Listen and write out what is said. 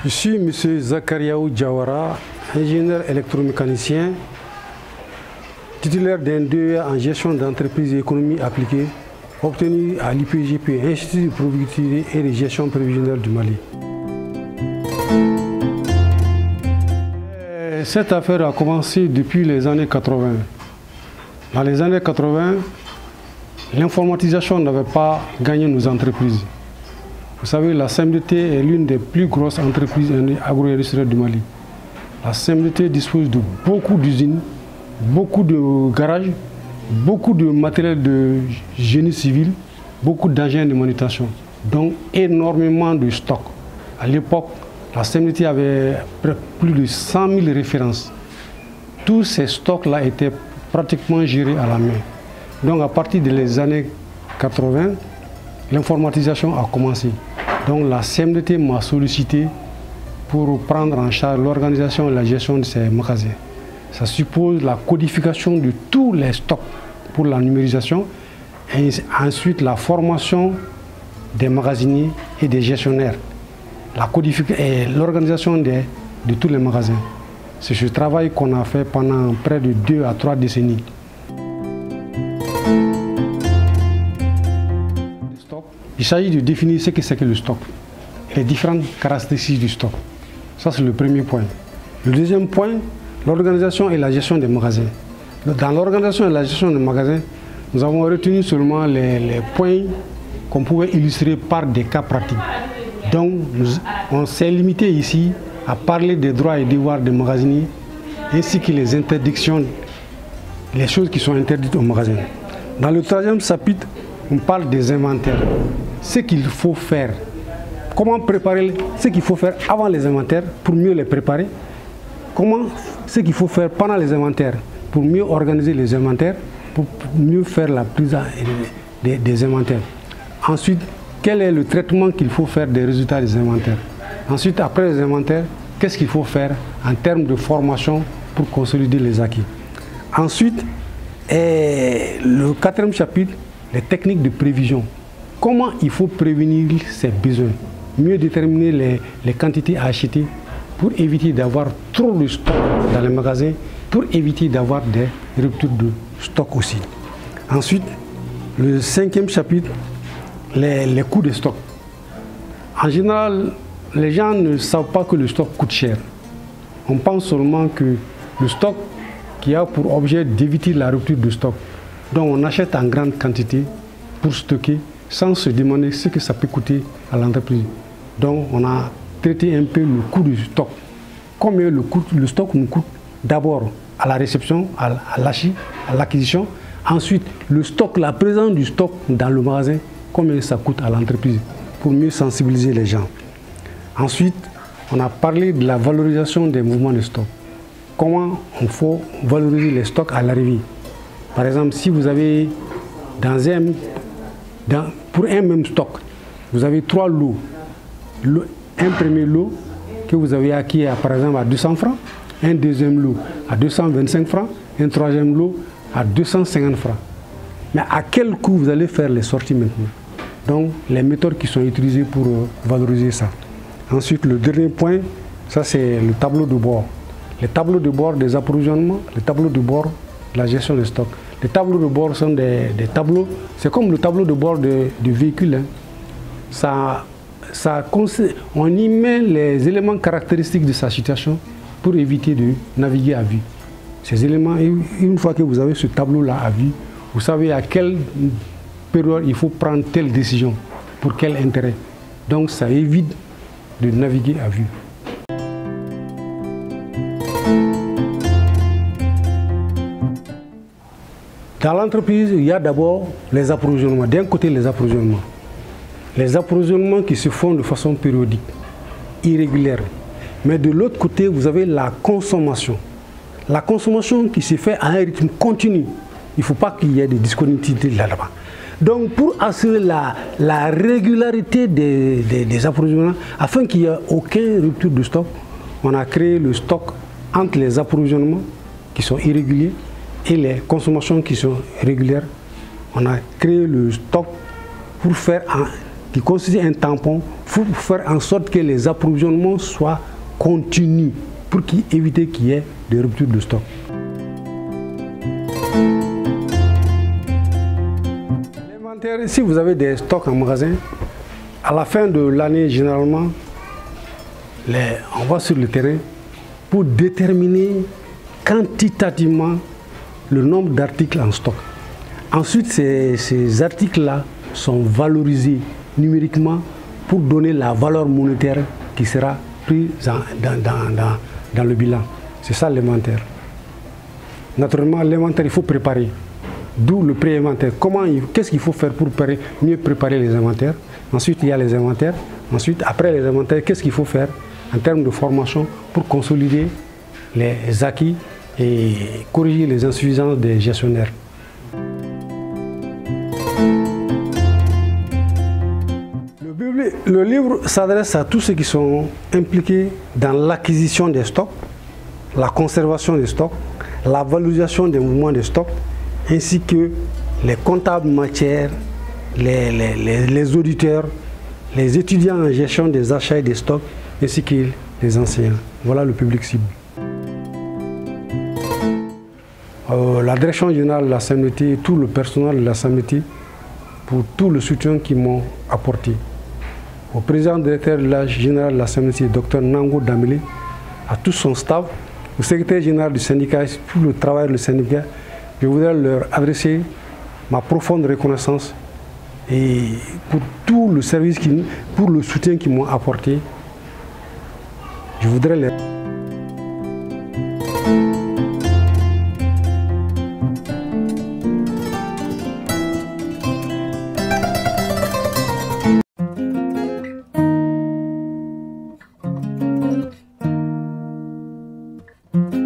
Je suis M. Zakariaou Diawara, ingénieur électromécanicien, titulaire d'un DEA en gestion d'entreprise et économie appliquée, obtenu à l'IPGP, Institut de productivité et de gestion prévisionnelle du Mali. Cette affaire a commencé depuis les années 80. Dans les années 80, l'informatisation n'avait pas gagné nos entreprises. Vous savez, la CMDT est l'une des plus grosses entreprises agro-industrielles du Mali. La CMDT dispose de beaucoup d'usines, beaucoup de garages, beaucoup de matériel de génie civil, beaucoup d'engins de manutention, donc énormément de stocks. À l'époque, la CMDT avait plus de 100 000 références. Tous ces stocks-là étaient pratiquement gérés à la main. Donc à partir des années 80, l'informatisation a commencé. Donc la CMDT m'a sollicité pour prendre en charge l'organisation et la gestion de ces magasins. Ça suppose la codification de tous les stocks pour la numérisation et ensuite la formation des magasiniers et des gestionnaires, la codification et l'organisation de tous les magasins. C'est ce travail qu'on a fait pendant près de 2 à 3 décennies. Il s'agit de définir ce que c'est que le stock, les différentes caractéristiques du stock. Ça, c'est le premier point. Le deuxième point, l'organisation et la gestion des magasins. Dans l'organisation et la gestion des magasins, nous avons retenu seulement les points qu'on pouvait illustrer par des cas pratiques. Donc, on s'est limité ici à parler des droits et devoirs des magasiniers, ainsi que les interdictions, les choses qui sont interdites au magasin. Dans le troisième chapitre, on parle des inventaires. Ce qu'il faut faire, comment préparer, ce qu'il faut faire avant les inventaires pour mieux les préparer, ce qu'il faut faire pendant les inventaires pour mieux organiser les inventaires, pour mieux faire la prise des inventaires. Ensuite, quel est le traitement qu'il faut faire des résultats des inventaires. Ensuite, après les inventaires, qu'est-ce qu'il faut faire en termes de formation pour consolider les acquis. Ensuite, le quatrième chapitre, les techniques de prévision. Comment il faut prévenir ces besoins, mieux déterminer les quantités à acheter pour éviter d'avoir trop de stock dans les magasins, pour éviter d'avoir des ruptures de stock aussi. Ensuite, le cinquième chapitre, les coûts de stock. En général, les gens ne savent pas que le stock coûte cher. On pense seulement que le stock qui a pour objet d'éviter la rupture de stock. Donc on achète en grande quantité pour stocker sans se demander ce que ça peut coûter à l'entreprise. Donc on a traité un peu le coût du stock. Combien le stock nous coûte d'abord à la réception, à l'acquisition. Ensuite, le stock, la présence du stock dans le magasin, combien ça coûte à l'entreprise pour mieux sensibiliser les gens. Ensuite, on a parlé de la valorisation des mouvements de stock. Comment il faut valoriser les stocks à l'arrivée. Par exemple, si vous avez pour un même stock, vous avez 3 lots. Un premier lot que vous avez acquis par exemple à 200 francs, un deuxième lot à 225 francs, un troisième lot à 250 francs. Mais à quel coût vous allez faire les sorties maintenant? Donc les méthodes qui sont utilisées pour valoriser ça. Ensuite, le dernier point, ça c'est le tableau de bord. Les tableaux de bord des approvisionnements, les tableaux de bord de la gestion des stocks. Les tableaux de bord sont des tableaux, c'est comme le tableau de bord du véhicule. Hein. Ça on y met les éléments caractéristiques de sa situation pour éviter de naviguer à vue. Ces éléments, une fois que vous avez ce tableau-là à vue, vous savez à quelle période il faut prendre telle décision, pour quel intérêt. Donc ça évite de naviguer à vue. Dans l'entreprise, il y a d'abord les approvisionnements. D'un côté, les approvisionnements. Les approvisionnements qui se font de façon périodique, irrégulière. Mais de l'autre côté, vous avez la consommation. La consommation qui se fait à un rythme continu. Il ne faut pas qu'il y ait des disponibilités là-bas. Donc, pour assurer la régularité des approvisionnements, afin qu'il n'y ait aucune rupture de stock, on a créé le stock entre les approvisionnements qui sont irréguliers et les consommations qui sont régulières. On a créé le stock pour faire qui constitue un tampon pour faire en sorte que les approvisionnements soient continus pour éviter qu'il y ait des ruptures de stock. L'inventaire, si vous avez des stocks en magasin, à la fin de l'année, généralement, on va sur le terrain pour déterminer quantitativement le nombre d'articles en stock. Ensuite, ces articles-là sont valorisés numériquement pour donner la valeur monétaire qui sera prise dans le bilan. C'est ça l'inventaire. Naturellement, l'inventaire, il faut préparer. D'où le pré-inventaire. Qu'est-ce qu'il faut faire pour mieux préparer les inventaires? Ensuite, il y a les inventaires. Ensuite, après les inventaires, qu'est-ce qu'il faut faire en termes de formation pour consolider les acquis et corriger les insuffisances des gestionnaires. Le livre s'adresse à tous ceux qui sont impliqués dans l'acquisition des stocks, la conservation des stocks, la valorisation des mouvements des stocks, ainsi que les comptables matières, les auditeurs, les étudiants en gestion des achats et des stocks, ainsi que les enseignants. Voilà le public cible. La direction générale de la CMDT et tout le personnel de la CMDT pour tout le soutien qu'ils m'ont apporté. Au président directeur général de la CMDT, Dr Nango Damele, à tout son staff, au secrétaire général du syndicat, tout le travail du syndicat, je voudrais leur adresser ma profonde reconnaissance et pour tout le service, pour le soutien qu'ils m'ont apporté. Je voudrais les... Thank you.